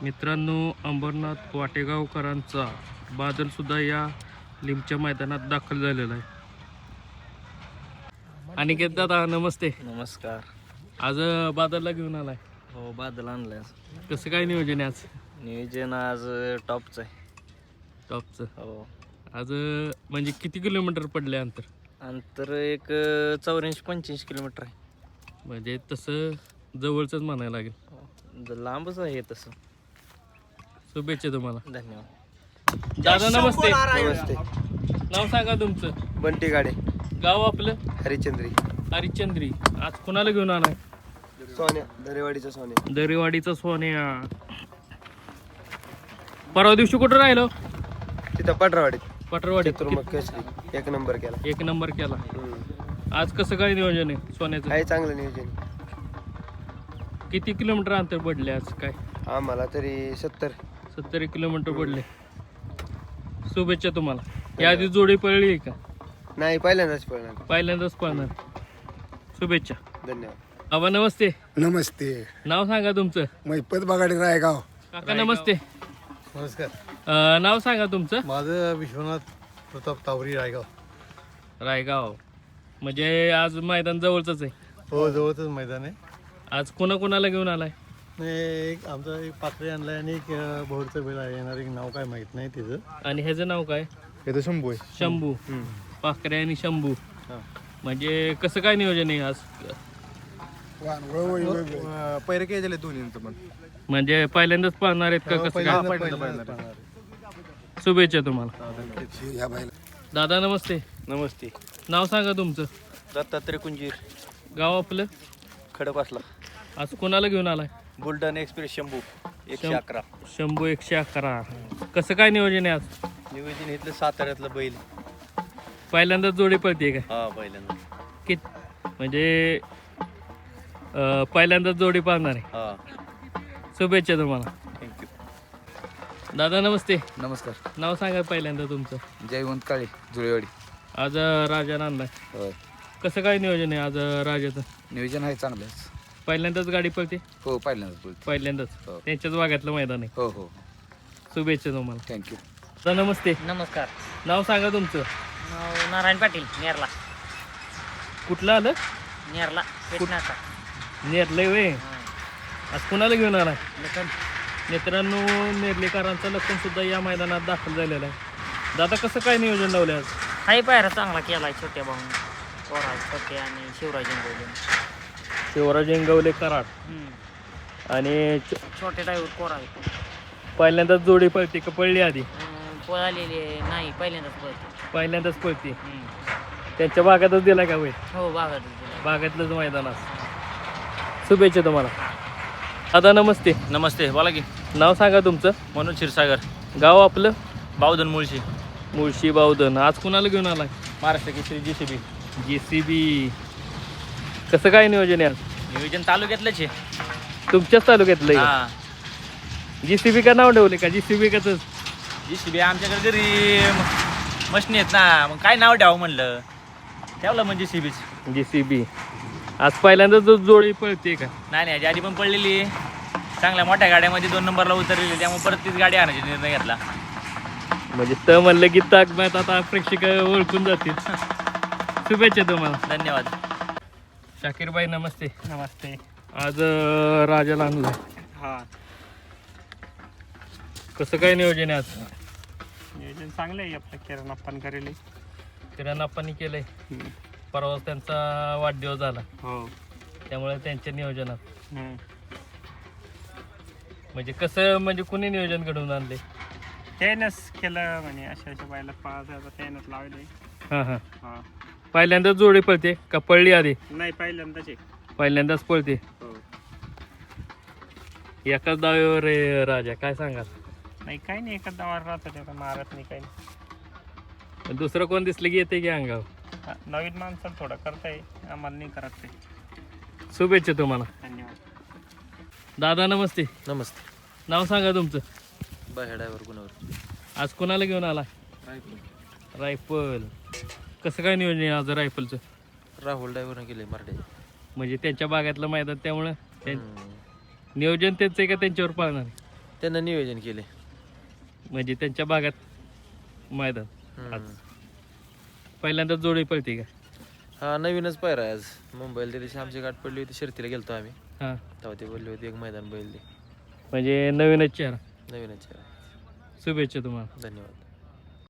मित्रांनो, अंबरनाथ वाटेगावकरांचा बादल सुद्धा या लिमच्या मैदानात दाखल झालेला आहे. अनिकेत दादा नमस्ते. नमस्कार. आज बादलला घेऊन आलाय. हो, बादल आणलाय. कसं काय नियोजन आहे आज? नियोजन आज टॉपचं आहे. टॉपचं. हो. आज म्हणजे किती किलोमीटर पडले अंतर? अंतर एक 84-85 किलोमीटर आहे. म्हणजे तसं जवळचंच म्हणायला लागेल. लांबच आहे तसं. शुभेच्छा तुम्हाला. धन्यवाद. दादा नमस्ते. नमस्ते. नाव सांगा तुमचं. बंटी गाडे, गाव आपलं? हरिचंद्री. हरिश्चंद्री. आज कोणाला घेऊन आलाय? सोन्या, दरेवाडीचा सोन्या. दरेवाडीचा सोन्या. परवा दिवशी कुठं राहिलो? तिथं पटरावाडीत पटरवाडी. चतुर्मुख केसरी 1 नंबर केला. 1 नंबर केला. आज कसं काय नियोजन आहे सोन्याचं? आहे चांगलं नियोजन. किती किलोमीटर अंतर पडले आज? काय आम्हाला तरी 70 किलोमीटर पडले. शुभेच्छा तुम्हाला. याआधी जोडी पळली आहे का? नाही, पहिल्यांदाच पळणार. पहिल्यांदाच पळणार. शुभेच्छा. धन्यवाद. आबा नमस्ते. नमस्ते. नाव सांगा तुमचं. मैपत बगाडे रायगाव. काका नमस्ते. नमस्कार. नाव सांगा तुमचं. माझं विश्वनाथ प्रताप तावरी रायगाव. रायगाव. म्हणजे आज मैदान जवळच आहे. हो, जवळच मैदान आहे. आज कोणाला घेऊन आलाय? एक आमचा एक पात्रे आणलाय आणि एक भोरचं बैल आहे. येणार एक नाव काय माहित नाही त्याचं. आणि ह्याचं नाव काय? हे शंभू आहे. शंभू. पाखरे आणि शंभू. हा. म्हणजे कसं काय नियोजन आहे आज? पैरे काय झाले दोन्हींचं पण. म्हणजे पहिल्यांदाच पाळणार आहेत का? कसं काय? शुभेच्छा तुम्हाला. दादा नमस्ते. नमस्ते. नाव सांगा तुमचं. दत्तात्रय कुंजीर, गाव आपलं? खडकवासला. आज कोणाला घेऊन आलाय? बुलढाणा एक्सप्रेस शंभू 111. शंभू 111. कसं काय नियोजन आहे आज? नियोजन इथलं साताऱ्यातलं बैल. पहिल्यांदाच जोडी पळते का? हा, पहिल्यांदा. म्हणजे पहिल्यांदाच जोडी पाळणार आहे. हा, शुभेच्छा तुम्हाला. थँक्यू. दादा नमस्ते. नमस्कार. नाव सांगा पहिल्यांदा तुमचं. जयवंत काळे, जुळेवाडी. आज राजा आणलाय. होय. कसं काय नियोजन आहे आज राजाचं? नियोजन आहे चांगलंच. पहिल्यांदाच गाडी पळते? हो, पहिल्यांदाच बोलतो. पहिल्यांदाच. हो. त्यांच्याच भागातलं मैदान आहे. हो हो, शुभेच्छा तुम्हाला. थँक्यू. दादा नमस्ते. नमस्कार. नाव सांगा तुमचं. नाव नारायण पाटील, नेरला. कुठलं आलं? नेरला पेटणाचा. नेरले वे. आज कुणाला घेऊन आलाय? लखन. मित्रांनो, नेर्लेकरांचा लखन सुद्धा या मैदानात दाखल झालेला आहे. दादा कसं काय नियोजन लावले आज? हाही पायरा चांगला केलाय छोट्या भाऊन कोराज पक्के आणि शिवराज इंगवले. शिवराज इंगवले कराड. आणि छोटे ड्रायव्हर कोराज. पहिल्यांदाच जोडी पळते का पळली आधी? पळालेले नाही, पहिल्यांदाच पळते. पहिल्यांदाच पळते. त्यांच्या भागातच दिला का वेळ? हो, भागात. भागातलंच मैदान असं. शुभेच्छा तुम्हाला. दादा नमस्ते. नमस्ते. बोला की. नाव सांगा तुमचं. मनोज क्षीरसागर, गाव आपलं? बावधन मुळशी. मुळशी बावधन. आज कुणाला घेऊन आलाय? महाराष्ट्र केसरी JCB. JCB. कसं काय नियोजन आहे आज? नियोजन तालुक्यातलंच आहे. तुमच्याच तालुक्यातलं आहे? हा, JCB का नाव ठेवले का? JCB काच? JCB आमच्याकडे घरी मशनी आहेत ना, मग काय नाव ठेवावं म्हणलं, ठेवलं म्हणजे JCBच. JCB. आज पहिल्यांदाच जोडी पळते का? नाही, याच्या आधी पण पडलेली चांगल्या मोठ्या गाड्यामध्ये 2 नंबरला उतरलेली, त्यामुळे परत तीच गाडी आणायची निर्णय घेतला. म्हणजे तर म्हणलं की ताकद आता प्रेक्षक ओळखून जातील. शुभेच्छा तुम्हाला. धन्यवाद. शाकीरबाई नमस्ते. नमस्ते. आज राजाला आणलं. हा, कसं काय नियोजन आहे आज? नियोजन चांगलं आहे आपलं. किराणा पण करेल. किराणा पाणी केलंय. परवा त्यांचा वाढदिवस झाला. हो. त्यामुळे त्यांच्या नियोजनात म्हणजे कसं, म्हणजे कुणी नियोजन घडवून आणले? त्यानंच केलं म्हणे अशा बायला पाच त्यानंच लावले. हां हां. पहिल्यांदाच जोडी पळते का पळली आधी? नाही, पहिल्यांदाच आहे. पहिल्यांदाच पळते. हो. एकाच दाव्यावर आहे राजा. काय सांगाल? नाही, काही नाही, एका दावावर राहतो त्याचा, मारत नाही काही नाही. दुसरं कोण दिसलं की येते की अंगावर? नवीन माणसाला थोडं करताय, आम्हाला नाही करत ते. शुभेच्छा तुम्हाला. धन्यवाद. दादा नमस्ते. नमस्ते. नाव सांगा तुमचं. ड्रायव्हर गुणावर. आज कोणाला घेऊन आला? रायफल. कसं काय नियोजन आहे आज रायफलचं? राहुल ड्रायव्हरने केले मराठी. म्हणजे त्यांच्या भागातलं मैदान, त्यामुळं नियोजन त्यांचं आहे का त्यांच्यावर पाळणार? त्यांना नियोजन केले. म्हणजे त्यांच्या भागात मैदान आज पहिल्यांदा जोडी पळते का? हा नवीनच पायरा आहे आज. मुंबईला त्या दिवशी आमची गाठ पडली होती, शर्तीला गेलतो आम्ही, हां तेव्हा ते बोलले होते एक मैदान बैल दे. म्हणजे नवीनच चेहरा. नवीनच आहे. शुभेच्छा तुम्हाला. धन्यवाद.